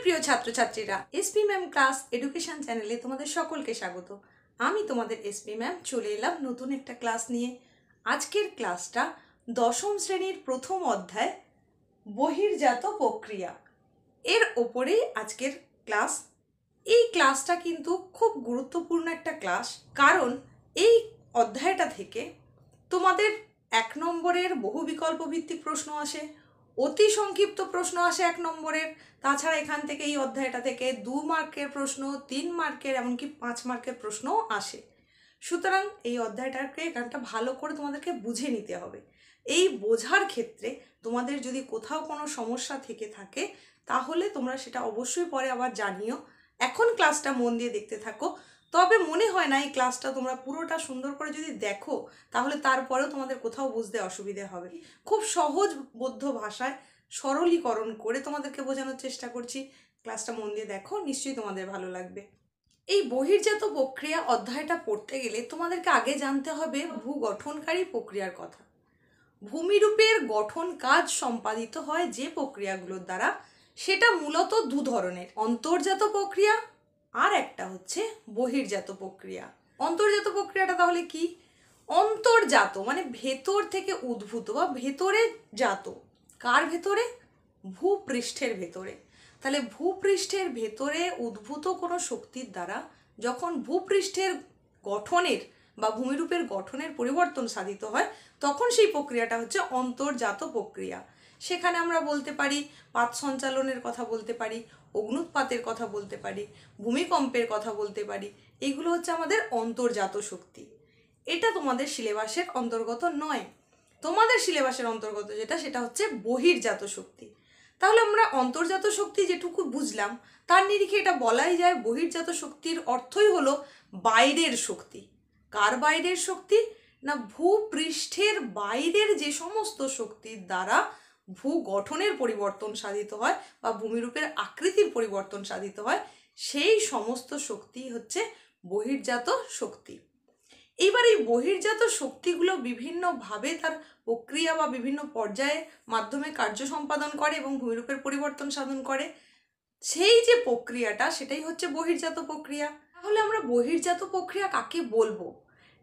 প্রিয় ছাত্রছাত্রীরা, SP ma'am class education চ্যানেলে তোমাদের সকলকে স্বাগত। আমি তোমাদের এসপি ম্যাম চলে এলাম নতুন একটা ক্লাস নিয়ে। আজকের ক্লাসটা দশম শ্রেণীর প্রথম অধ্যায় বহির্জাত প্রক্রিয়া এর ওপরেই আজকের ক্লাস। এই ক্লাসটা কিন্তু খুব গুরুত্বপূর্ণ একটা ক্লাস, কারণ এই অধ্যায়টা থেকে তোমাদের 1 নম্বরের বহু বিকল্প ভিত্তিক প্রশ্ন আসে, অতি সংক্ষিপ্ত প্রশ্ন আসে 1 নম্বরের। তাছাড়া এখান থেকে এই অধ্যায়টা থেকে 2 মার্কের প্রশ্ন, 3 মার্কের, এমনকি 5 মার্কের প্রশ্নও আসে। সুতরাং এই অধ্যায়টাকে এখানটা ভালো করে তোমাদেরকে বুঝে নিতে হবে। এই বোঝার ক্ষেত্রে তোমাদের যদি কোথাও কোনো সমস্যা থেকে থাকে তাহলে তোমরা সেটা অবশ্যই পরে আবার জানিও। এখন ক্লাসটা মন দিয়ে দেখতে থাকো। তবে মনে হয় না এই ক্লাসটা তোমরা পুরোটা সুন্দর করে যদি দেখো তাহলে তারপরেও তোমাদের কোথাও বুঝতে অসুবিধা হবে। খুব সহজবোধ্য ভাষায় সরলীকরণ করে তোমাদেরকে বোঝানোর চেষ্টা করছি। ক্লাসটা মন দিয়ে দেখো, নিশ্চয়ই তোমাদের ভালো লাগবে। এই বহির্জাত প্রক্রিয়া অধ্যায়টা পড়তে গেলে তোমাদেরকে আগে জানতে হবে ভূগঠনকারী প্রক্রিয়ার কথা। ভূমিরূপের গঠন কাজ সম্পাদিত হয় যে প্রক্রিয়াগুলোর দ্বারা, সেটা মূলত 2 ধরনের, অন্তর্জাত প্রক্রিয়া আর একটা হচ্ছে বহির্জাত প্রক্রিয়া। অন্তর্জাত প্রক্রিয়াটা তাহলে কি? অন্তর্জাত মানে ভেতর থেকে উদ্ভূত বা ভেতরে জাত। কার ভেতরে? ভূপৃষ্ঠের ভেতরে। তাহলে ভূপৃষ্ঠের ভেতরে উদ্ভূত কোনো শক্তির দ্বারা যখন ভূপৃষ্ঠের গঠনের বা ভূমিরূপের গঠনের পরিবর্তন সাধিত হয় তখন সেই প্রক্রিয়াটা হচ্ছে অন্তর্জাত প্রক্রিয়া। সেখানে আমরা বলতে পারি পাত সঞ্চালনের কথা বলতে পারি, অগ্নুৎপাতের কথা বলতে পারি, ভূমিকম্পের কথা বলতে পারি। এইগুলো হচ্ছে আমাদের অন্তর্জাত শক্তি। এটা তোমাদের সিলেবাসের অন্তর্গত নয়। তোমাদের সিলেবাসের অন্তর্গত যেটা, সেটা হচ্ছে বহির্জাত শক্তি। তাহলে আমরা অন্তর্জাত শক্তি যেটুকু বুঝলাম তার নিরিখে এটা বলাই যায় বহির্জাত শক্তির অর্থই হলো বাইরের শক্তি। কার বাইরের শক্তি? না ভূপৃষ্ঠের বাইরের যে সমস্ত শক্তির দ্বারা ভূ গঠনের পরিবর্তন সাধিত হয় বা ভূমিরূপের আকৃতির পরিবর্তন সাধিত হয়, সেই সমস্ত শক্তি হচ্ছে বহির্জাত শক্তি। এইবার এই বহির্জাত শক্তিগুলো বিভিন্নভাবে তার প্রক্রিয়া বা বিভিন্ন পর্যায়ের মাধ্যমে কার্য সম্পাদন করে এবং ভূমিরূপের পরিবর্তন সাধন করে। সেই যে প্রক্রিয়াটা, সেটাই হচ্ছে বহির্জাত প্রক্রিয়া। তাহলে আমরা বহির্জাত প্রক্রিয়া কাকে বলবো?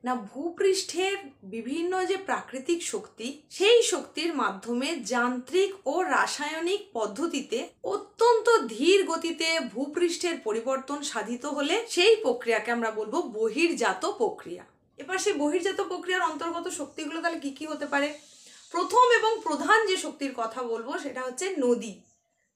না ভূপৃষ্ঠের বিভিন্ন যে প্রাকৃতিক শক্তি, সেই শক্তির মাধ্যমে যান্ত্রিক ও রাসায়নিক পদ্ধতিতে অত্যন্ত ধীর গতিতে ভূপৃষ্ঠের পরিবর্তন সাধিত হলে সেই প্রক্রিয়াকে আমরা বলবো বহির্জাত প্রক্রিয়া। এবার সেই বহির্জাত প্রক্রিয়ার অন্তর্গত শক্তিগুলো তাহলে কি কি হতে পারে? প্রথম এবং প্রধান যে শক্তির কথা বলবো সেটা হচ্ছে নদী।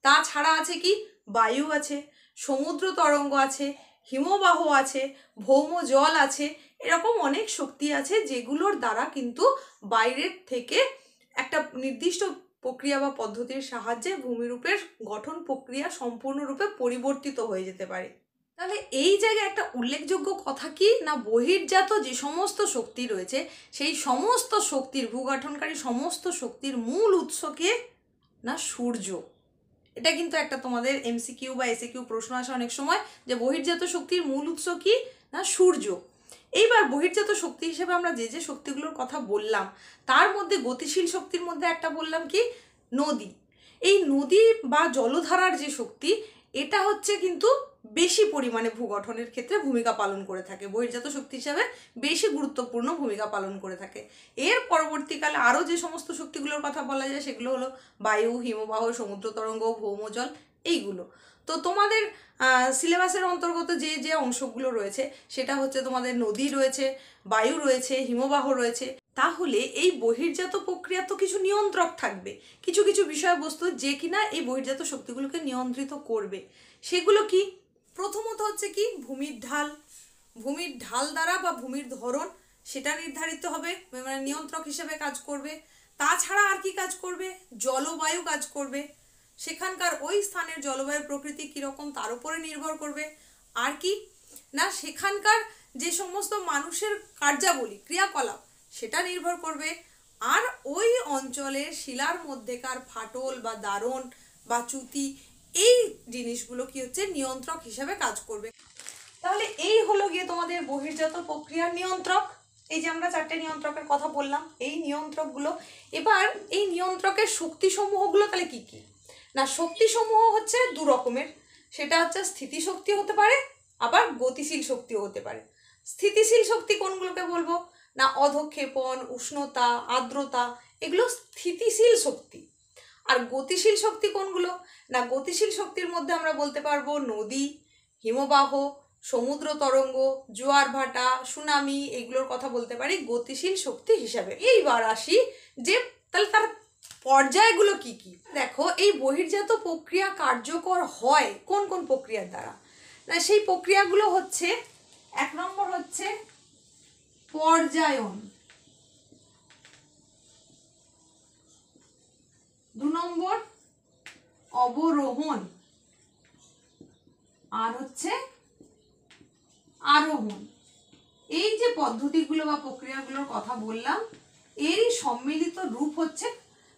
তাছাড়া আছে কি? বায়ু আছে, সমুদ্র তরঙ্গ আছে, হিমবাহ আছে, ভৌম জল আছে। এরকম অনেক শক্তি আছে যেগুলোর দ্বারা কিন্তু বাইরের থেকে একটা নির্দিষ্ট প্রক্রিয়া বা পদ্ধতির সাহায্যে ভূমিরূপের গঠন প্রক্রিয়া সম্পূর্ণরূপে পরিবর্তিত হয়ে যেতে পারে। তাহলে এই জায়গায় একটা উল্লেখযোগ্য কথা কি? না বহির্জাত যে সমস্ত শক্তি রয়েছে সেই সমস্ত শক্তির, ভূগঠনকারী সমস্ত শক্তির মূল উৎসকে না সূর্য। এটা কিন্তু একটা তোমাদের এমসিকিউ বা এসিকিউ প্রশ্ন আসে অনেক সময়, যে বহির্জাত শক্তির মূল উৎস কি? না সূর্য। এইবার বহির্জাত শক্তি হিসেবে আমরা যে যে শক্তিগুলোর কথা বললাম তার মধ্যে গতিশীল শক্তির মধ্যে একটা বললাম কি? নদী। এই নদী বা জলধারার যে শক্তি, এটা হচ্ছে কিন্তু বেশি পরিমাণে ভূগঠনের ক্ষেত্রে ভূমিকা পালন করে থাকে, বহির্জাত শক্তি হিসাবে বেশি গুরুত্বপূর্ণ ভূমিকা পালন করে থাকে। এর পরবর্তীকালে আরও যে সমস্ত শক্তিগুলোর কথা বলা যায় সেগুলো হলো বায়ু, হিমবাহ, সমুদ্র তরঙ্গ, ভৌমজল, এইগুলো। তো তোমাদের সিলেবাসের অন্তর্গত যে যে অংশগুলো রয়েছে সেটা হচ্ছে তোমাদের নদী রয়েছে, বায়ু রয়েছে, হিমবাহ রয়েছে। তাহলে এই বহির্জাত প্রক্রিয়া তো কিছু নিয়ন্ত্রক থাকবে, কিছু কিছু বিষয়বস্তু যে কিনা এই বহির্জাত শক্তিগুলোকে নিয়ন্ত্রিত করবে। সেগুলো কি? প্রথমত হচ্ছে কি? ভূমির ঢাল। ভূমির ঢাল দ্বারা বা ভূমির ধরন সেটা নির্ধারিত হবে, মানে নিয়ন্ত্রক হিসেবে কাজ করবে। তাছাড়া আর কি কাজ করবে? জলবায়ু কাজ করবে। সেখানকার ওই স্থানের জলবায়ুর প্রকৃতি কীরকম তার উপরে নির্ভর করবে। আর কি? না সেখানকার যে সমস্ত মানুষের কার্যাবলী, ক্রিয়াকলাপ, সেটা নির্ভর করবে। আর ওই অঞ্চলের শিলার মধ্যেকার ফাটল বা দারণ বা চ্যুতি, এই জিনিসগুলো কি হচ্ছে? নিয়ন্ত্রক হিসেবে কাজ করবে। তাহলে এই হলো গিয়ে তোমাদের বহির্জাত প্রক্রিয়ার নিয়ন্ত্রক। এই যে আমরা 4টে নিয়ন্ত্রকের কথা বললাম, এই নিয়ন্ত্রকগুলো। এবার এই নিয়ন্ত্রকের শক্তিসমূহগুলো তাহলে কি কি? না শক্তিসমূহ হচ্ছে 2 রকমের। সেটা হচ্ছে স্থিতিশক্তি হতে পারে, আবার গতিশীল শক্তিও হতে পারে। স্থিতিশীল শক্তি কোনগুলোকে বলবো না, অধঃক্ষেপণ, উষ্ণতা, আর্দ্রতা, এগুলো স্থিতিশীল শক্তি। আর গতিশীল শক্তি কোনগুলো না, গতিশীল শক্তির মধ্যে আমরা বলতে পারবো নদী, হিমবাহ, সমুদ্র তরঙ্গ, জোয়ার ভাটা, সুনামি, এগুলোর কথা বলতে পারি গতিশীল শক্তি হিসাবে। এইবার আসি যে তাহলে তার পর্যায়গুলো কি কি। দেখো, এই বহির্জাত প্রক্রিয়া কার্যকর হয় কোন কোন প্রক্রিয়ার দ্বারা না, সেই প্রক্রিয়াগুলো হচ্ছে, 1 নম্বর হচ্ছে পর্যায়ন, 2 নম্বর অবরোহণ, আর হচ্ছে আরোহণ। এই যে পদ্ধতিগুলো বা প্রক্রিয়াগুলোর কথা বললাম, এরই সম্মিলিত রূপ হচ্ছে,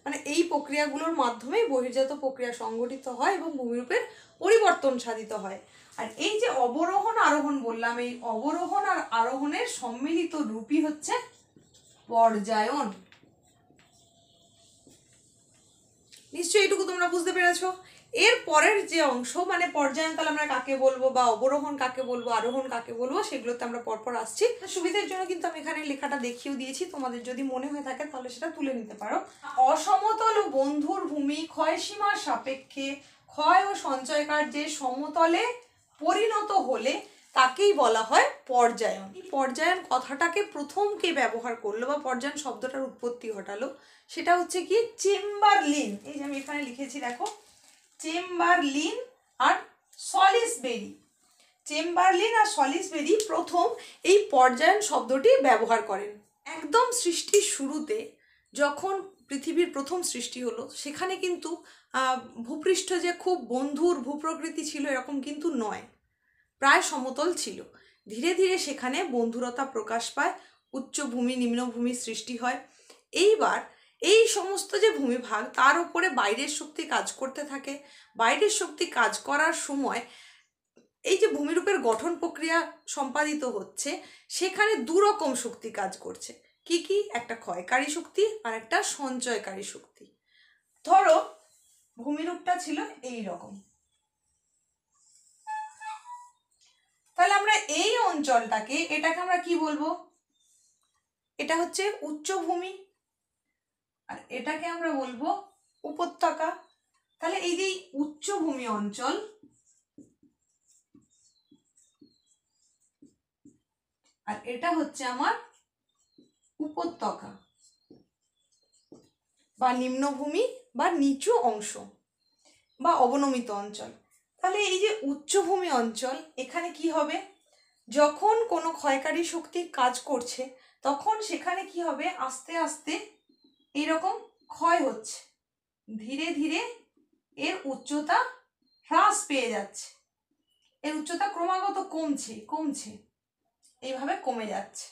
মানে এই প্রক্রিয়াগুলোর মাধ্যমেই বহির্জাত প্রক্রিয়া সংগঠিত হয় এবং ভূমিরূপের পরিবর্তন সাধিত হয়। আর এই যে অবরোহণ আরোহণ বললাম, এই অবরোহণ আর আরোহণের সম্মিলিত রূপই হচ্ছে পর্যায়ন। নিশ্চয়ই এটুকু তোমরা বুঝতে পেরেছো। এর পরের যে অংশ মানে পর্যায়ন, তাহলে আমরা কাকে বলবো বা অবরোহণ কাকে বলবো, আরোহণ কাকে বলবো, সেগুলোতে আমরা পরপর আসছি। সুবিধার জন্য কিন্তু আমি এখানে লেখাটা দেখিয়েও দিয়েছি, তোমাদের যদি মনে হয়ে থাকে তাহলে সেটা তুলে নিতে পারো। অসমতল ও বন্ধুর ভূমি ক্ষয়সীমার সাপেক্ষে ক্ষয় ও সঞ্চয় কার্যে সমতলে পরিণত হলে তাকেই বলা হয় পর্যায়ন। এই পর্যায়ন কথাটাকে প্রথম কে ব্যবহার করলো বা পর্যায়ন শব্দটার উৎপত্তি ঘটালো, সেটা হচ্ছে কি চেম্বারলিন। এই যে আমি এখানে লিখেছি দেখো, চেম্বারলিন আর সলিসবেরি। চেম্বারলিন আর সলিসবেরি প্রথম এই পর্যায়ন শব্দটি ব্যবহার করেন। একদম সৃষ্টির শুরুতে যখন পৃথিবীর প্রথম সৃষ্টি হলো, সেখানে কিন্তু ভূপৃষ্ঠ যে খুব বন্ধুর ভূপ্রকৃতি ছিল এরকম কিন্তু নয়, প্রায় সমতল ছিল। ধীরে ধীরে সেখানে বন্ধুরতা প্রকাশ পায়, উচ্চভূমি নিম্নভূমি সৃষ্টি হয়। এইবার এই সমস্ত যে ভূমিভাগ, তার উপরে বাইরের শক্তি কাজ করতে থাকে। বাইরের শক্তি কাজ করার সময় এই যে ভূমিরূপের গঠন প্রক্রিয়া সম্পাদিত হচ্ছে, সেখানে 2 রকম শক্তি কাজ করছে। কি কি? একটা ক্ষয়কারী শক্তি আর একটা সঞ্চয়কারী শক্তি। ধরো ভূমিরূপটা ছিল এই রকম, তাহলে আমরা এই অঞ্চলটাকে, এটাকে আমরা কি বলবো? এটা হচ্ছে উচ্চভূমি, আর এটাকে আমরা বলবো উপত্যকা। তাহলে এই যে উচ্চভূমি অঞ্চল, আর এটা হচ্ছে আমার উপত্যকা বা নিম্নভূমি বা নিচু অংশ বা অবনমিত অঞ্চল। তাহলে এই যে উচ্চভূমি অঞ্চল, এখানে কি হবে? যখন কোনো ক্ষয়কারী শক্তি কাজ করছে তখন সেখানে কি হবে? আস্তে আস্তে এইরকম ক্ষয় হচ্ছে, ধীরে ধীরে এর উচ্চতা হ্রাস পেয়ে যাচ্ছে, এর উচ্চতা ক্রমাগত কমছে কমছে, এইভাবে কমে যাচ্ছে।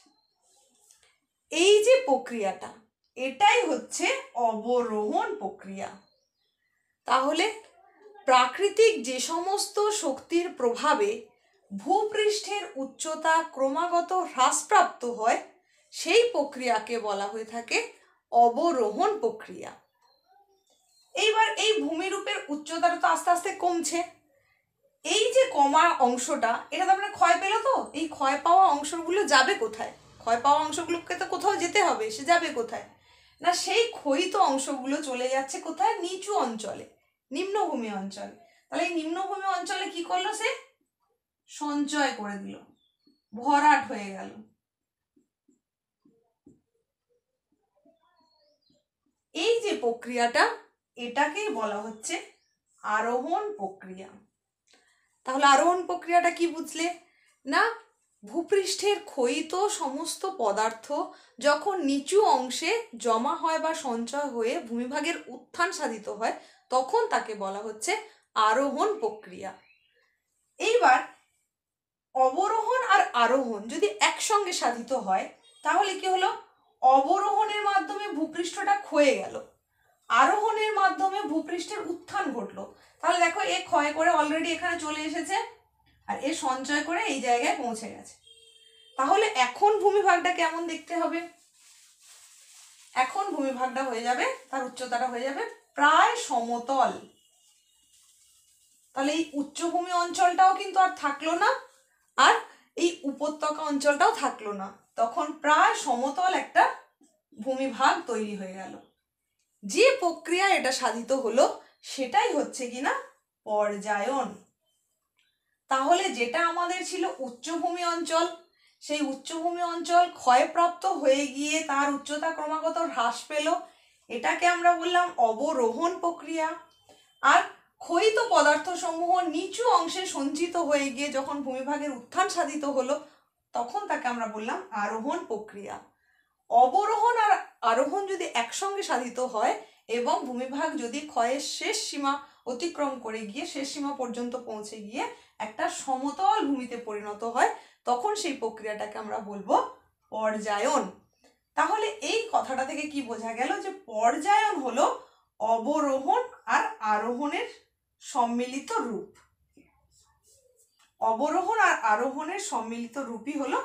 এই যে প্রক্রিয়াটা, এটাই হচ্ছে অবরোহণ প্রক্রিয়া। তাহলে প্রাকৃতিক যে সমস্ত শক্তির প্রভাবে ভূপৃষ্ঠের উচ্চতা ক্রমাগত হ্রাসপ্রাপ্ত হয়, সেই প্রক্রিয়াকে বলা হয়ে থাকে অবরোহণ প্রক্রিয়া। এইবার এই ভূমিরূপের উচ্চতাটা তো আস্তে আস্তে কমছে, এই যে কমা অংশটা, এটা তো আপনার ক্ষয় পেল, তো এই ক্ষয় পাওয়া অংশগুলো যাবে কোথায়? ক্ষয় পাওয়া অংশগুলোকে তো কোথাও যেতে হবে, সে যাবে কোথায় না, সেই ক্ষয়িত অংশগুলো চলে যাচ্ছে কোথায়? নিচু অঞ্চলে, নিম্নভূমি অঞ্চলে। তাহলে এই নিম্নভূমি অঞ্চলে কি করলো? সে সঞ্চয় করে দিল, ভরাট হয়ে গেল। এই যে প্রক্রিয়াটা, এটাকেই বলা হচ্ছে আরোহণ প্রক্রিয়া। তাহলে আরোহণ প্রক্রিয়াটা কি বুঝলে না, ভূপৃষ্ঠের ক্ষয়িত সমস্ত পদার্থ যখন নিচু অংশে জমা হয় বা সঞ্চয় হয়ে ভূমিভাগের উত্থান সাধিত হয়, তখন তাকে বলা হচ্ছে আরোহণ প্রক্রিয়া। এইবার অবরোহণ আর আরোহণ যদি একসঙ্গে সাধিত হয়, তাহলে কি হলো? অবরোহণের মাধ্যমে ভূপৃষ্ঠটা ক্ষয়ে গেল, আরোহণের মাধ্যমে ভূপৃষ্ঠের উত্থান ঘটলো। তাহলে দেখো, এ ক্ষয় করে অলরেডি এখানে চলে এসেছে, আর এ সঞ্চয় করে এই জায়গায় পৌঁছে গেছে। তাহলে এখন ভূমিভাগটা কেমন দেখতে হবে? এখন ভূমিভাগটা হয়ে যাবে, তার উচ্চতাটা হয়ে যাবে প্রায় সমতল। তাহলে এই উচ্চভূমি অঞ্চলটাও কিন্তু আর থাকলো না, আর এই উপত্যকা অঞ্চলটাও থাকলো না, তখন প্রায় সমতল একটা ভূমিভাগ তৈরি হয়ে গেল। যে প্রক্রিয়া এটা সাধিত হলো সেটাই হচ্ছে কিনা পর্যায়ন। তাহলে যেটা আমাদের ছিল উচ্চভূমি অঞ্চল, সেই উচ্চভূমি অঞ্চল ক্ষয়প্রাপ্ত হয়ে গিয়ে তার উচ্চতা ক্রমাগত হ্রাস পেল, এটাকে আমরা বললাম অবরোহণ প্রক্রিয়া। আর ক্ষয়িত পদার্থসমূহ নিচু অংশে সঞ্চিত হয়ে গিয়ে যখন ভূমিভাগের উত্থান সাধিত হলো তখন তাকে আমরা বললাম আরোহণ প্রক্রিয়া। অবরোহণ আর আরোহণ যদি একসঙ্গে সাধিত হয় এবং ভূমিভাগ যদি ক্ষয়ের শেষ সীমা অতিক্রম করে গিয়ে শেষ সীমা পর্যন্ত পৌঁছে গিয়ে একটা সমতল ভূমিতে পরিণত হয় তখন সেই প্রক্রিয়াটাকে আমরা বলবো পর্যায়ন। তাহলে এই কথাটা থেকে কি বোঝা গেল যে পর্যায়ন হলো অবরোহণ আর আরোহণের সম্মিলিত রূপ। অবরোহণ আর আরোহণের সম্মিলিত রূপই হলো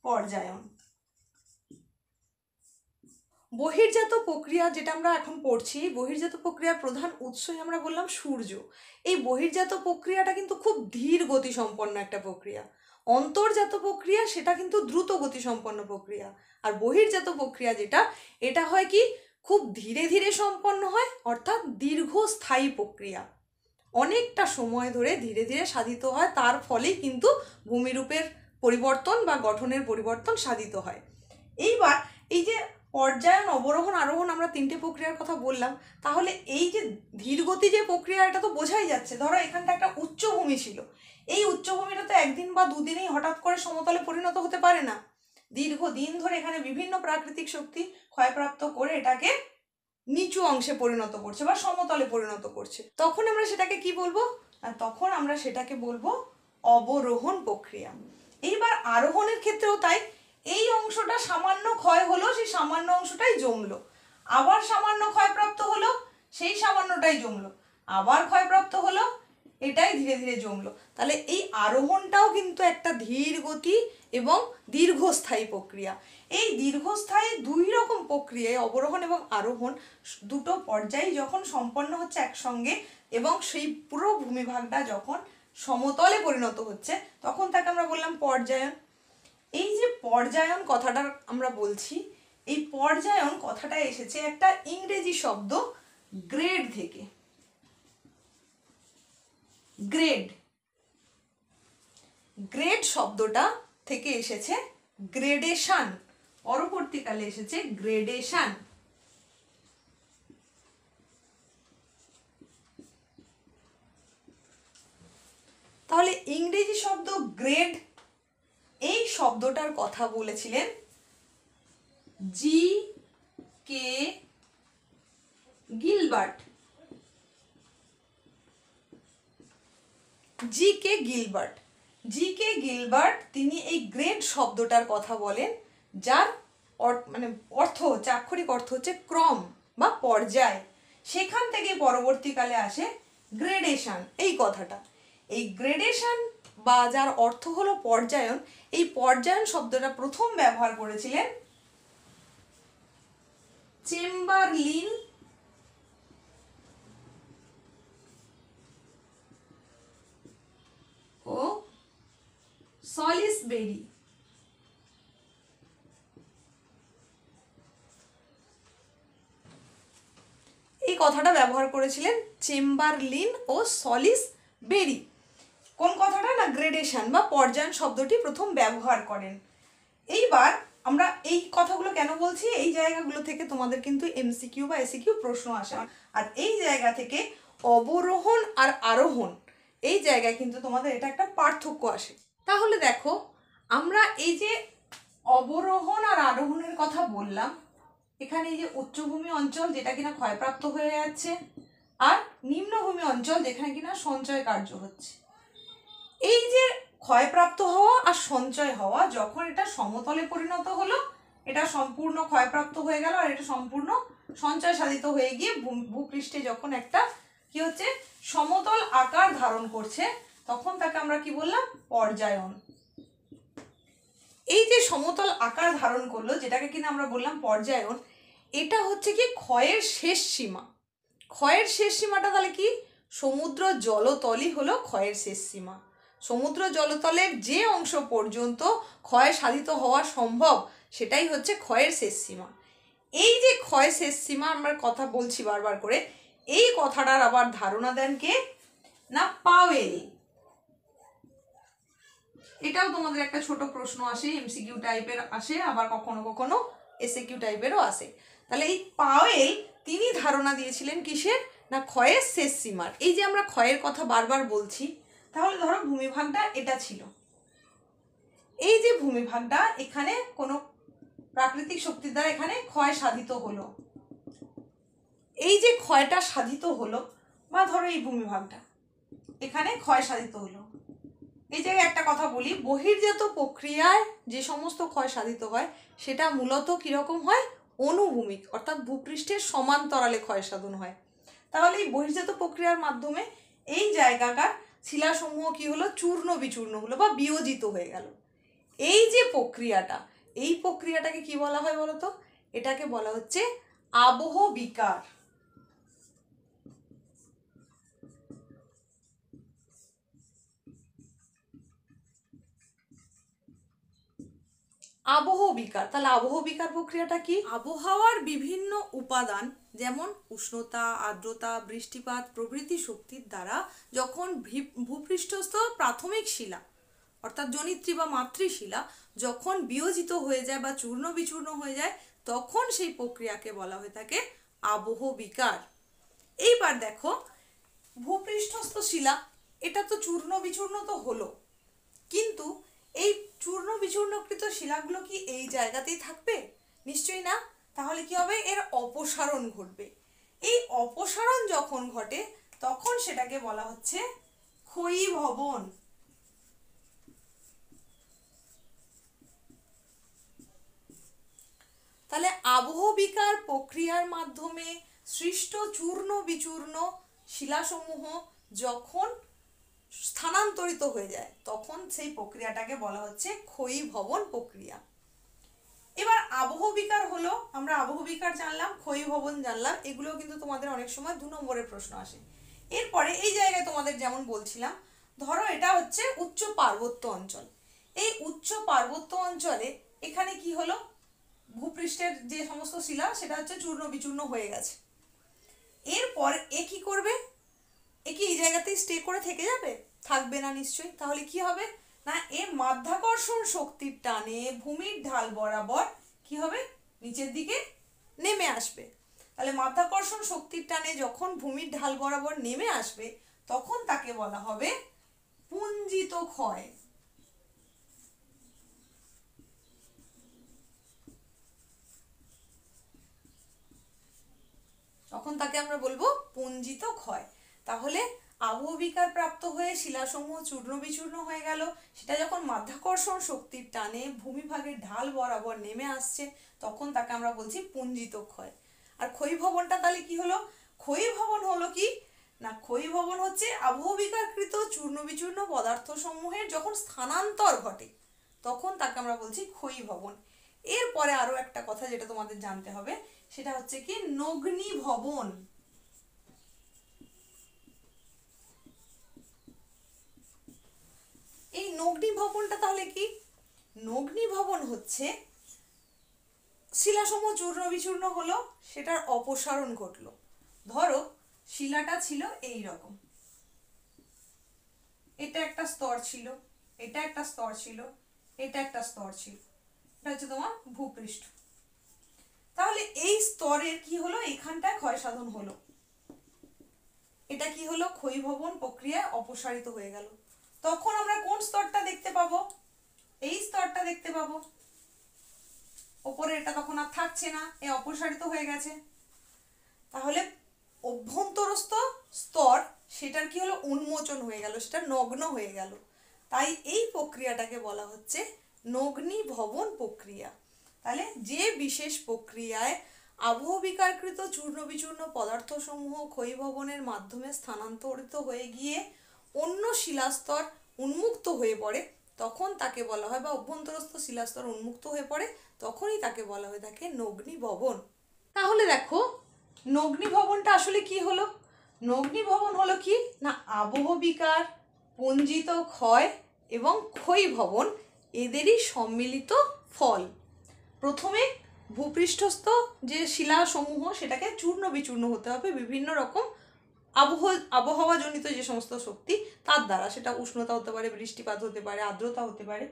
পর্যায়ন। বহির্জাত প্রক্রিয়া যেটা আমরা এখন পড়ছি, বহির্জাত প্রক্রিয়ার প্রধান উৎসই আমরা বললাম সূর্য। এই বহির্জাত প্রক্রিয়াটা কিন্তু খুব ধীর গতি সম্পন্ন একটা প্রক্রিয়া। অন্তর্জাত প্রক্রিয়া সেটা কিন্তু দ্রুত গতি সম্পন্ন প্রক্রিয়া, আর বহির্জাত প্রক্রিয়া যেটা, এটা হয় কি খুব ধীরে ধীরে সম্পন্ন হয়, অর্থাৎ দীর্ঘস্থায়ী প্রক্রিয়া, অনেকটা সময় ধরে ধীরে ধীরে সাধিত হয়, তার ফলেই কিন্তু ভূমিরূপের পরিবর্তন বা গঠনের পরিবর্তন সাধিত হয়। এইবার এই যে পর্যায়ন, অবরোহণ, আরোহণ আমরা তিনটে প্রক্রিয়ার কথা বললাম, তাহলে এই যে ধীরগতি যে প্রক্রিয়া এটা তো বোঝাই যাচ্ছে। ধরো এখানটা একটা উচ্চভূমি ছিল, এই উচ্চভূমিটা তো একদিন বা দুদিনেই হঠাৎ করে সমতলে পরিণত হতে পারে না, দীর্ঘদিন ধরে এখানে বিভিন্ন প্রাকৃতিক শক্তি ক্ষয়প্রাপ্ত করে এটাকে নিচু অংশে পরিণত করছে বা সমতলে পরিণত করছে। তখন আমরা সেটাকে কি বলবো? তখন আমরা সেটাকে বলবো অবরোহণ প্রক্রিয়া। এইবার আরোহণের ক্ষেত্রেও তাই, এই অংশটা সামান্য ক্ষয় হলো, সেই সামান্য অংশটাই জমলো, আবার সামান্য ক্ষয়প্রাপ্ত হলো, সেই সামান্যটাই জমলো, আবার ক্ষয়প্রাপ্ত হলো, এটাই ধীরে ধীরে জমলো। তাহলে এই আরোহণটাও কিন্তু একটা ধীর গতি এবং দীর্ঘস্থায়ী প্রক্রিয়া। এই দীর্ঘস্থায়ী দুই রকম প্রক্রিয়ায়, অবরোহণ এবং আরোহণ, দুটো পর্যায় যখন সম্পন্ন হচ্ছে একসঙ্গে এবং সেই পুরো ভূমিভাগটা যখন সমতলে পরিণত হচ্ছে তখন তাকে আমরা বললাম পর্যায়ন। এই যে পর্যায়ন কথাটা আমরা বলছি, এই পর্যায়ন কথাটা এসেছে একটা ইংরেজি শব্দ গ্রেড থেকে। গ্রেড, গ্রেড শব্দটা থেকে এসেছে গ্রেডেশন, পরবর্তীকালে এসেছে গ্রেডেশন। তাহলে ইংরেজি শব্দ গ্রেড, এই শব্দটার কথা বলেছিলেন জি কে গিলবার্ট। জি কে গিলবার্ট, জি কে গিলবার্ট তিনি এই গ্রেড শব্দটার কথা বলেন, যার অর্থ হচ্ছে, আক্ষরিক অর্থ হচ্ছে ক্রম বা পর্যায়। সেখান থেকে পরবর্তীকালে আসে গ্রেডেশন এই কথাটা। এই গ্রেডেশন বা যার অর্থ হলো পর্যায়ন, এই পর্যায়ন শব্দটা প্রথম ব্যবহার করেছিলেন চেম্বারলিন ও সলিসবেরি। এই কথাটা ব্যবহার করেছিলেন চেম্বারলিন ও সলিসবেরি। কোন কথাটা? না, গ্রেডেশন বা পর্যায়ন শব্দটি প্রথম ব্যবহার করেন। এইবার আমরা এই কথাগুলো কেন বলছি, এই জায়গাগুলো থেকে তোমাদের কিন্তু এমসিকিউ বা এসিকিউ প্রশ্ন আসে, আর এই জায়গা থেকে অবরোহণ আর আরোহণ, এই জায়গায় কিন্তু তোমাদের এটা একটা পার্থক্য আসে। তাহলে দেখো, আমরা এই যে অবরোহণ আর আরোহণের কথা বললাম, এখানে এই যে উচ্চভূমি অঞ্চল যেটা কিনা ক্ষয়প্রাপ্ত হয়ে যাচ্ছে, আর নিম্নভূমি অঞ্চল যেখানে কিনা সঞ্চয় কার্য হচ্ছে। এই যে ক্ষয়প্রাপ্ত হওয়া আর সঞ্চয় হওয়া, যখন এটা সমতলে পরিণত হলো এটা সম্পূর্ণ ক্ষয়প্রাপ্ত হয়ে গেল, আর এটা সম্পূর্ণ সঞ্চয় সাধিত হয়ে গিয়ে ভূপৃষ্ঠে যখন একটা কি হচ্ছে সমতল আকার ধারণ করছে, তখন তাকে আমরা কি বললাম? পর্যায়ন। এই যে সমতল আকার ধারণ করলো, যেটাকে কিনা আমরা বললাম পর্যায়ন, এটা হচ্ছে কি ক্ষয়ের শেষ সীমা। ক্ষয়ের শেষ সীমাটা তাহলে কি? সমুদ্র জলতলই হলো ক্ষয়ের শেষ সীমা। সমুদ্র জলতলের যে অংশ পর্যন্ত ক্ষয় সাধিত হওয়া সম্ভব সেটাই হচ্ছে ক্ষয়ের শেষ সীমা। এই যে ক্ষয় শেষ সীমা আমরা কথা বলছি বারবার করে, এই কথাটার আবার ধারণা দেন কে? না পাওয়েল। এটাও তোমাদের একটা ছোট প্রশ্ন আসে, এমসিকিউ টাইপের আসে, আবার কখনো কখনো এসএকিউ টাইপেরও আসে। তাহলে এই পাওয়েল তিনি ধারণা দিয়েছিলেন কিসের? না ক্ষয়ের শেষ সীমার। এই যে আমরা ক্ষয়ের কথা বারবার বলছি, তাহলে ধরো ভূমিভাগটা এটা ছিল, এই যে ভূমিভাগটা এখানে কোনো প্রাকৃতিক শক্তির দ্বারা এখানে ক্ষয় সাধিত হলো, এই যে ক্ষয়টা সাধিত হলো, বা ধরো এই ভূমিভাগটা এখানে ক্ষয় সাধিত হলো, এই জায়গায় একটা কথা বলি, বহির্জাত প্রক্রিয়ায় যে সমস্ত ক্ষয় সাধিত হয় সেটা মূলত কীরকম হয়? অনুভূমিক, অর্থাৎ ভূপৃষ্ঠের সমান্তরালে ক্ষয় সাধন হয়। তাহলে এই বহির্জাত প্রক্রিয়ার মাধ্যমে এই জায়গাকার শিলাসমূহ কি হলো? চূর্ণ বিচূর্ণ হলো বা বিয়োজিত হয়ে গেল। এই যে প্রক্রিয়াটা, এই প্রক্রিয়াটাকে কি বলা হয় বলতো? এটাকে বলা হচ্ছে আবহ বিকার। আবহ বিকার। তাহলে আবহ বিকার প্রক্রিয়াটা কি? আবহাওয়ার বিভিন্ন উপাদান যেমন উষ্ণতা, আর্দ্রতা, বৃষ্টিপাত প্রভৃতি শক্তির দ্বারা যখন ভূপৃষ্ঠস্থ প্রাথমিক শিলা অর্থাৎ জনিত্রী বা মাতৃশিলা যখন বিয়োজিত হয়ে যায় বা চূর্ণ বিচূর্ণ হয়ে যায়, তখন সেই প্রক্রিয়াকে বলা হয়ে থাকে আবহ বিকার। এইবার দেখো, ভূপৃষ্ঠস্থ শিলা এটা তো চূর্ণ বিচূর্ণ তো হলো, কিন্তু এই চূর্ণ বিচূর্ণকৃত শিলাগুলো কি এই জায়গাতেই থাকবে? নিশ্চয়ই না। তাহলে কি হবে? এর অপসারণ ঘটবে। এই অপসারণ যখন ঘটে তখন সেটাকে বলা হচ্ছে ক্ষয়ীভবন। তাহলে আবহবিকার প্রক্রিয়ার মাধ্যমে সৃষ্ট চূর্ণ বিচূর্ণ শিলাসমূহ যখন স্থানান্তরিত হয়ে যায় তখন সেই প্রক্রিয়াটাকে বলা হচ্ছে ক্ষয়ীভবন প্রক্রিয়া। এবার আবহবিকার হলো, আমরা আবহবিকার জানলাম, ক্ষয়ীভবন জানলাম, এগুলো কিন্তু তোমাদের অনেক সময় 2 নম্বরের প্রশ্ন আসে। এরপরে এই জায়গায় তোমাদের যেমন বলছিলাম, ধরো এটা হচ্ছে উচ্চ পার্বত্য অঞ্চল। এই উচ্চ পার্বত্য অঞ্চলে এখানে কি হলো? ভূপৃষ্ঠের যে সমস্ত শিলা সেটা হচ্ছে চূর্ণ বিচূর্ণ হয়ে গেছে। এরপর এ কি করবে? এ কি এই জায়গাতেই স্টে করে থেকে যাবে? থাকবে না নিশ্চয়ই। তাহলে কি হবে? না এ মাধ্যাকর্ষণ শক্তির টানে ভূমির ঢাল বরাবর কি হবে? নিচের দিকে নেমে আসবে। তাহলে মাধ্যাকর্ষণ শক্তির টানে যখন ভূমির ঢাল বরাবর নেমে আসবে তখন তাকে বলা হবে পুঞ্জিত ক্ষয়। তখন তাকে আমরা বলবো পুঞ্জিত ক্ষয়। তাহলে আবহবিকার প্রাপ্ত হয়ে শিলাসমূহ চূর্ণ বিচূর্ণ হয়ে গেল, সেটা যখন মাধ্যাকর্ষণ শক্তির টানে ভূমিভাগের ঢাল বরাবর নেমে আসছে তখন তাকে আমরা বলছি পুঞ্জিত ক্ষয়। আর ক্ষয়ীভবনটা তাহলে কি হলো? ক্ষয়ীভবন হলো কি না, ক্ষয়ীভবন হচ্ছে আবহবিকারকৃত চূর্ণ বিচূর্ণ পদার্থ সমূহের যখন স্থানান্তর ঘটে তখন তাকে আমরা বলছি ক্ষয়ীভবন। এরপরে আরো একটা কথা যেটা তোমাদের জানতে হবে, সেটা হচ্ছে কি নগ্নিভবন। এই নগ্নিভবনটা তাহলে কি? নগ্নিভবন হচ্ছে শিলাসমূহ চূর্ণ বিচূর্ণ হলো, সেটার অপসারণ ঘটলো। ধরো শিলাটা ছিল এই রকম, এটা একটা স্তর ছিল, এটা একটা স্তর ছিল, এটা একটা স্তর ছিল, এটা হচ্ছে তোমার ভূপৃষ্ঠ। তাহলে এই স্তরের কি হলো? এখানটায় ক্ষয় সাধন হলো, এটা কি হলো? ক্ষয়ীভবন প্রক্রিয়ায় অপসারিত হয়ে গেল। তখন আমরা কোন স্তরটা দেখতে পাবো? এই স্তরটা দেখতে পাবো। ওপরে এটা তখন আর থাকছে না, এ অপসারিত হয়ে গেছে। তাহলে অভ্যন্তরস্থ স্তর সেটার কি হলো? উন্মোচন হয়ে গেল, সেটা নগ্ন হয়ে গেল। তাই এই প্রক্রিয়াটাকে বলা হচ্ছে নগ্নিভবন প্রক্রিয়া। তাহলে যে বিশেষ প্রক্রিয়ায় আবহবিকারকৃত চূর্ণ বিচূর্ণ পদার্থসমূহ ক্ষয়ীভবনের মাধ্যমে স্থানান্তরিত হয়ে গিয়ে অন্য শিলাস্তর উন্মুক্ত হয়ে পড়ে তখন তাকে বলা হয়, বা অভ্যন্তরস্থ শিলাস্তর উন্মুক্ত হয়ে পড়ে তখনই তাকে বলা হয়ে থাকে নগ্নিভবন। তাহলে দেখো নগ্নিভবনটা আসলে কি হলো? নগ্নিভবন হলো কি না আবহবিকার, পুঞ্জিত ক্ষয় এবং ক্ষয়ীভবন এদেরই সম্মিলিত ফল। প্রথমে ভূপৃষ্ঠস্থ যে শিলাসমূহ সেটাকে চূর্ণ বিচূর্ণ হতে হবে বিভিন্ন রকম আবহাওয়াজনিত যে সমস্ত শক্তি তার দ্বারা, সেটা উষ্ণতা হতে পারে, বৃষ্টিপাত হতে পারে, আর্দ্রতা হতে পারে,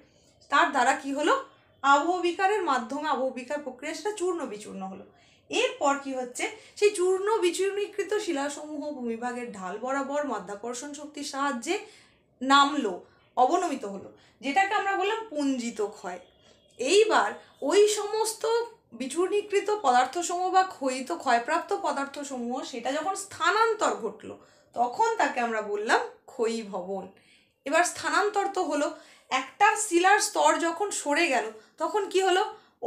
তার দ্বারা কি হলো আবহবিকারের মাধ্যমে আবহবিকার প্রক্রিয়া সেটা চূর্ণ বিচূর্ণ হলো। এরপর কি হচ্ছে, সেই চূর্ণ বিচূর্ণীকৃত শিলাসমূহ ভূমিভাগের ঢাল বরাবর মাধ্যাকর্ষণ শক্তির সাহায্যে নামলো, অবনমিত হলো, যেটাকে আমরা বললাম পুঞ্জিত ক্ষয়। এইবার ওই সমস্ত বিচূর্ণীকৃত পদার্থসমূহ বা ক্ষয়প্রাপ্ত পদার্থসমূহ সেটা যখন স্থানান্তর ঘটলো তখন তাকে আমরা বললাম ক্ষয়ীভবন। এবার স্থানান্তর তো হলো, একটা শিলার স্তর যখন সরে গেল তখন কি হলো,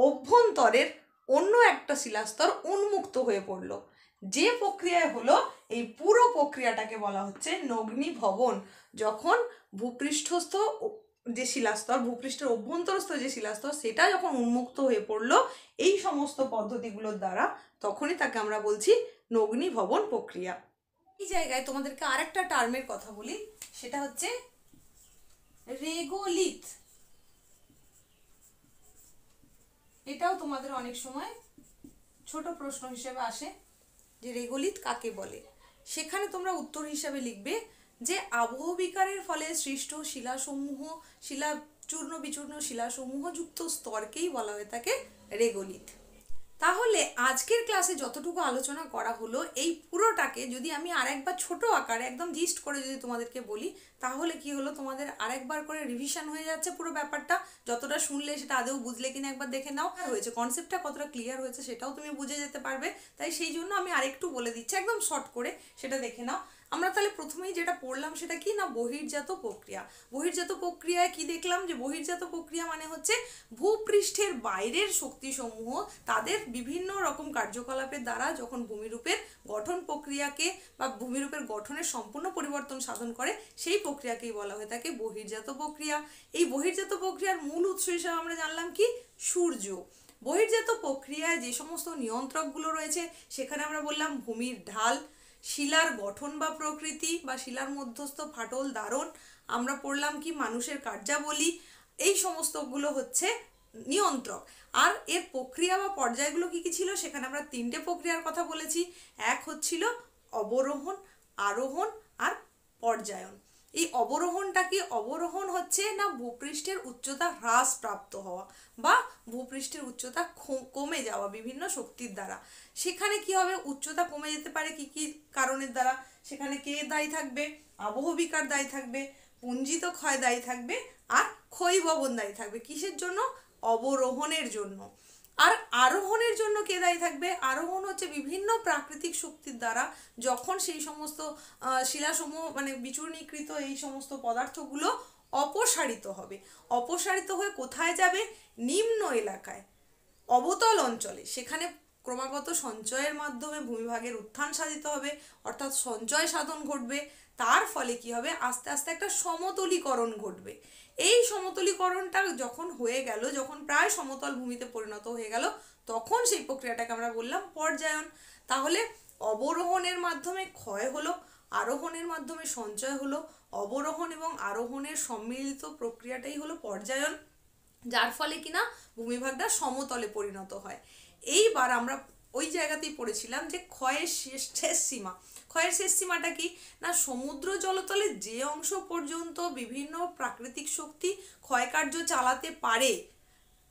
অভ্যন্তরের অন্য একটা শিলাস্তর উন্মুক্ত হয়ে পড়লো। যে প্রক্রিয়ায় হলো এই পুরো প্রক্রিয়াটাকে বলা হচ্ছে নগ্নিভবন। যখন ভূপৃষ্ঠস্থ যে শিলাস্তর, ভূপৃষ্ঠের অভ্যন্তরস্থ যে শিলাস্তর সেটা যখন উন্মুক্ত হয়ে পড়লো এই সমস্ত পদ্ধতিগুলোর দ্বারা, তখনই তাকে আমরা বলছি নগ্নিভবন প্রক্রিয়া। এই জায়গায় তোমাদেরকে আরেকটা টার্মের কথা বলি, সেটা হচ্ছে রেগোলিথ। এটাও তোমাদের অনেক সময় ছোট প্রশ্ন হিসেবে আসে যে রেগোলিথ কাকে বলে। সেখানে তোমরা উত্তর হিসাবে লিখবে যে আবহবিকারের ফলে সৃষ্ট শিলাসমূহ, শিলা চূর্ণ বিচূর্ণ শিলাসমূহ যুক্ত স্তরকেই বলা হয়ে থাকে রেগোলিথ। তাহলে আজকের ক্লাসে যতটুকু আলোচনা করা হলো এই পুরোটাকে যদি আমি আরেকবার ছোট আকারে একদম জিস্ট করে যদি তোমাদেরকে বলি, তাহলে কি হলো, তোমাদের আরেকবার করে রিভিশন হয়ে যাচ্ছে পুরো ব্যাপারটা। যতটা শুনলে সেটা আদৌ বুঝলে কিনা একবার দেখে নাও, হয়েছে কনসেপ্টটা কতটা ক্লিয়ার হয়েছে সেটাও তুমি বুঝে যেতে পারবে। তাই সেই জন্য আমি আরেকটু বলে দিচ্ছি একদম শর্ট করে, সেটা দেখে নাও। আমরা তাহলে প্রথমেই যেটা পড়লাম সেটা কি না বহির্জাত প্রক্রিয়া। বহির্জাত প্রক্রিয়ায় কি দেখলাম, যে বহির্জাত প্রক্রিয়া মানে হচ্ছে ভূপৃষ্ঠের বাইরের শক্তিসমূহ তাদের বিভিন্ন রকম কার্যকলাপের দ্বারা যখন ভূমিরূপের গঠন প্রক্রিয়াকে বা ভূমিরূপের গঠনের সম্পূর্ণ পরিবর্তন সাধন করে, সেই প্রক্রিয়াকেই বলা হয়ে থাকে বহির্জাত প্রক্রিয়া। এই বহির্জাত প্রক্রিয়ার মূল উৎস হিসাবে আমরা জানলাম কি সূর্য। বহির্জাত প্রক্রিয়ায় যে সমস্ত নিয়ন্ত্রকগুলো রয়েছে সেখানে আমরা বললাম ভূমির ঢাল, শিলার গঠন বা প্রকৃতি বা শিলার মধ্যস্থ ফাটল দারণ, আমরা পড়লাম কি মানুষের কার্যাবলী, এই সমস্তগুলো হচ্ছে নিয়ন্ত্রক। আর এর প্রক্রিয়া বা পর্যায়গুলো কি কি ছিল, সেখানে আমরা তিনটে প্রক্রিয়ার কথা বলেছি। এক হচ্ছিল অবরোহণ, আরোহণ আর পর্যায়ন। এই অবরোহণটা কি, অবরোহণ হচ্ছে না ভূপৃষ্ঠের উচ্চতা হ্রাস প্রাপ্ত হওয়া বা ভূপৃষ্ঠের উচ্চতা কমে যাওয়া বিভিন্ন শক্তির দ্বারা। সেখানে কি হবে, উচ্চতা কমে যেতে পারে কি কি কারণের দ্বারা, সেখানে কে দায়ী থাকবে, আবহবিকার দায়ী থাকবে, পুঞ্জিত ক্ষয় দায়ী থাকবে আর ক্ষয়ীভবন দায়ী থাকবে। কিসের জন্য, অবরোহণের জন্য। আর আরোহণের জন্য কে দায়ী থাকবে, আরোহণ হচ্ছে বিভিন্ন প্রাকৃতিক শক্তির দ্বারা যখন সেই সমস্ত শিলাসমূহ মানে বিচূর্ণীকৃত এই সমস্ত পদার্থগুলো অপসারিত হবে, অপসারিত হয়ে কোথায় যাবে, নিম্ন এলাকায়, অবতল অঞ্চলে, সেখানে ক্রমাগত সঞ্চয়ের মাধ্যমে ভূমিভাগের উত্থান সাধিত হবে, অর্থাৎ সঞ্চয় সাধন ঘটবে। তার ফলে কি হবে, আস্তে আস্তে একটা সমতলীকরণ ঘটবে। এই সমতলীকরণটা যখন হয়ে গেল, যখন প্রায় সমতল ভূমিতে পরিণত হয়ে গেল, তখন সেই প্রক্রিয়াটাকে আমরা বললাম পর্যায়ন। তাহলে অবরোহণের মাধ্যমে ক্ষয় হলো, আরোহণের মাধ্যমে সঞ্চয় হলো, অবরোহণ এবং আরোহণের সম্মিলিত প্রক্রিয়াটাই হলো পর্যায়ন, যার ফলে কিনা ভূমিভাগটা সমতলে পরিণত হয়। এইবার আমরা ওই জায়গাতেই পড়েছিলাম যে ক্ষয়ের শেষ সীমা। ক্ষয়ের শেষ সীমাটা কি না, সমুদ্র জলতলে যে অংশ পর্যন্ত বিভিন্ন প্রাকৃতিক শক্তি ক্ষয়কার্য চালাতে পারে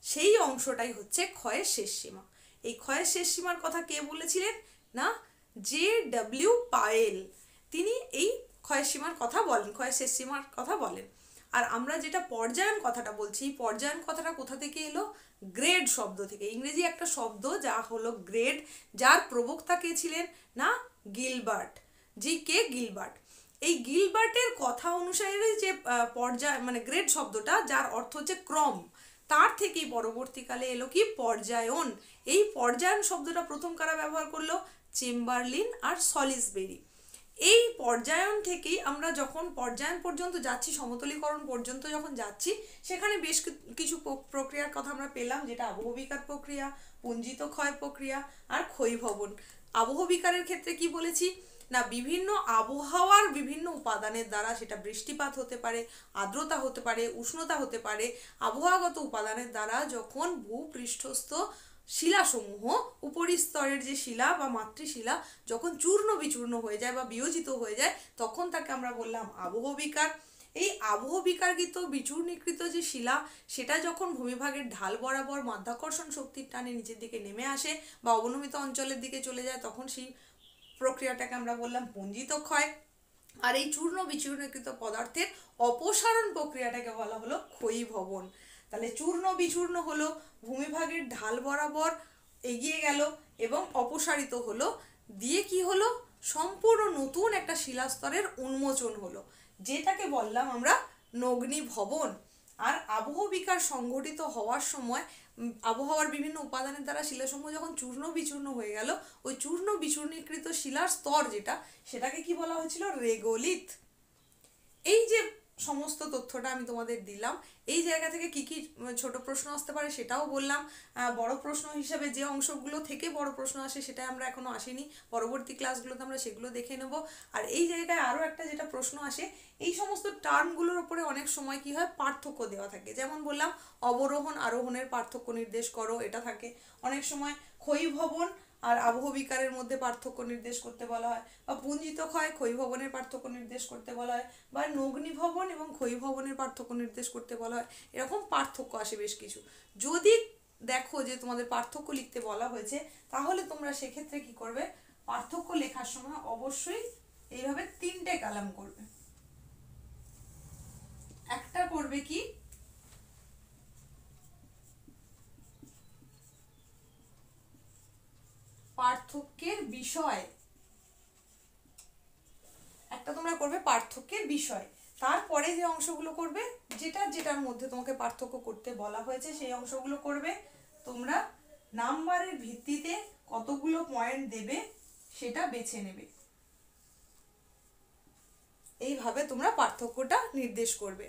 সেই অংশটাই হচ্ছে ক্ষয়ের শেষ সীমা। এই ক্ষয়ের শেষ সীমার কথা কে বলেছিলেন না, J.W. পায়েল। তিনি এই ক্ষয়ের সীমার কথা বলেন, ক্ষয়ের শেষ সীমার কথা বলেন। আর আমরা যেটা পর্যায়ন কথাটা বলছি, পর্যায়ন কথাটা কোথা থেকে এলো, গ্রেড শব্দ থেকে। ইংরেজি একটা শব্দ যা হলো গ্রেড, যার প্রবক্তা কে ছিলেন না গিলবার্ট, G.K. গিলবার্ট। এই গিলবার্টের কথা অনুসারে যে পর্যায় মানে গ্রেড শব্দটা যার অর্থ হচ্ছে ক্রম, তার থেকেই পরবর্তীকালে এলো কি পর্যায়ন। এই পর্যায়ন শব্দটা প্রথম কারা ব্যবহার করলো, চেম্বারলিন আর সলিসবেরি। এই পর্যায়ন থেকেই আমরা যখন পর্যায়ন পর্যন্ত যাচ্ছি, সমতলীকরণ পর্যন্ত যখন যাচ্ছি, সেখানে বেশ কিছু প্রক্রিয়ার কথা আমরা পেলাম, যেটা আবহবিকার প্রক্রিয়া, পুঞ্জিত ক্ষয় প্রক্রিয়া আর ক্ষয়ীভবন। আবহবিকারের ক্ষেত্রে কি বলেছি, না বিভিন্ন আবহাওয়ার বিভিন্ন উপাদানের দ্বারা, সেটা বৃষ্টিপাত হতে পারে, আর্দ্রতা হতে পারে, উষ্ণতা হতে পারে, আবহাওয়াগত উপাদানের দ্বারা যখন ভূপৃষ্ঠস্থ শিলাসমূহ, উপরিস্তরের যে শিলা বা মাতৃশিলা যখন চূর্ণ বিচূর্ণ হয়ে যায় বা বিয়োজিত হয়ে যায়, তখন তাকে আমরা বললাম আবহবিকার। এই আবহবিকারকৃত বিচূর্ণীকৃত যে শিলা, সেটা যখন ভূমিভাগের ঢাল বরাবর মাধ্যাকর্ষণ শক্তির টানে নিচের দিকে নেমে আসে বা অবনমিত অঞ্চলের দিকে চলে যায়, তখন সেই প্রক্রিয়াটাকে আমরা বললাম পুঞ্জিত ক্ষয়। আর এই চূর্ণ বিচূর্ণীকৃত পদার্থের অপসারণ প্রক্রিয়াটাকে বলা হলো ক্ষয়ীভবন। তাহলে চূর্ণ বিচূর্ণ হলো, ভূমিভাগের ঢাল বরাবর এগিয়ে গেল এবং অপসারিত হলো, দিয়ে কি হলো, সম্পূর্ণ নতুন একটা শিলাস্তরের উন্মোচন হলো, যেটাকে বললাম আমরা নগ্নিভবন। আর আবহবিকার সংঘটিত হওয়ার সময় আবহাওয়ার বিভিন্ন উপাদানের দ্বারা শিলাসমূহ যখন চূর্ণ বিচূর্ণ হয়ে গেল, ওই চূর্ণ বিচূর্ণীকৃত শিলার স্তর যেটা, সেটাকে কি বলা হয়েছিল, রেগোলিথ। এই যে সমস্ত তথ্যটা আমি তোমাদের দিলাম, এই জায়গা থেকে কি কি ছোট প্রশ্ন আসতে পারে সেটাও বললাম। বড় প্রশ্ন হিসেবে যে অংশগুলো থেকে বড় প্রশ্ন আসে সেটা আমরা এখনো আসেনি, পরবর্তী ক্লাসগুলোতে আমরা সেগুলো দেখে নেব। আর এই জায়গায় আরও একটা যেটা প্রশ্ন আসে, এই সমস্ত টার্মগুলোর উপরে অনেক সময় কি হয়, পার্থক্য দেওয়া থাকে। যেমন বললাম অবরোহণ আরোহণের পার্থক্য নির্দেশ করো, এটা থাকে। অনেক সময় ক্ষয়ীভবন আর আবহবিকারের মধ্যে পার্থক্য নির্দেশ করতে বলা হয়, বা পুঞ্জিত ক্ষয় ক্ষয়ীভবনের পার্থক্য নির্দেশ করতে বলা হয়, বা নগ্নিভবন এবং ক্ষয়ীভবনের পার্থক্য নির্দেশ করতে বলা হয়। এরকম পার্থক্য আসে বেশ কিছু। যদি দেখো যে তোমাদের পার্থক্য লিখতে বলা হয়েছে, তাহলে তোমরা সেক্ষেত্রে কি করবে, পার্থক্য লেখার সময় অবশ্যই এইভাবে 3টে কলাম করবে। একটা করবে কি, পার্থক্যের বিষয়, একটা তোমরা করবে পার্থক্যের বিষয়। তারপরে যে অংশগুলো করবে, যেটার মধ্যে তোমাকে পার্থক্য করতে বলা হয়েছে সেই অংশগুলো করবে। তোমরা নাম্বারের ভিত্তিতে কতগুলো পয়েন্ট দেবে সেটা বেছে নেবে। এইভাবে তোমরা পার্থক্যটা নির্দেশ করবে।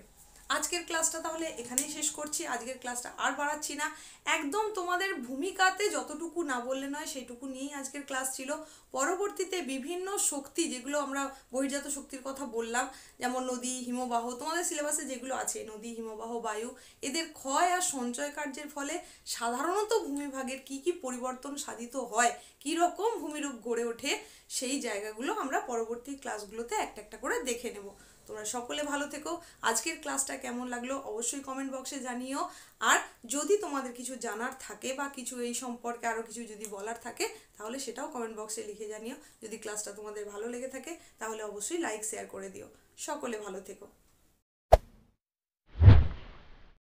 আজকের ক্লাসটা তাহলে এখানেই শেষ করছি। আজকের ক্লাসটা আর বাড়াচ্ছি না, একদম তোমাদের ভূমিকাতে যতটুকু না বললে নয় সেইটুকু নিয়েই আজকের ক্লাস ছিল। পরবর্তীতে বিভিন্ন শক্তি, যেগুলো আমরা বহির্জাত শক্তির কথা বললাম, যেমন নদী, হিমবাহ, তোমাদের সিলেবাসে যেগুলো আছে, নদী, হিমবাহ, বায়ু, এদের ক্ষয় আর সঞ্চয় কার্যের ফলে সাধারণত ভূমিভাগের কি কি পরিবর্তন সাধিত হয়, কি রকম ভূমিরূপ গড়ে ওঠে, সেই জায়গাগুলো আমরা পরবর্তী ক্লাসগুলোতে একটা একটা করে দেখে নেব। তোমরা সকলে ভালো থেকো। আজকের ক্লাসটা কেমন লাগলো অবশ্যই কমেন্ট বক্সে জানিও। আর যদি তোমাদের কিছু জানার থাকে বা কিছু এই সম্পর্কে আরও কিছু যদি বলার থাকে, তাহলে সেটাও কমেন্ট বক্সে লিখে জানিও। যদি ক্লাসটা তোমাদের ভালো লেগে থাকে তাহলে অবশ্যই লাইক শেয়ার করে দিও। সকলে ভালো থেকো।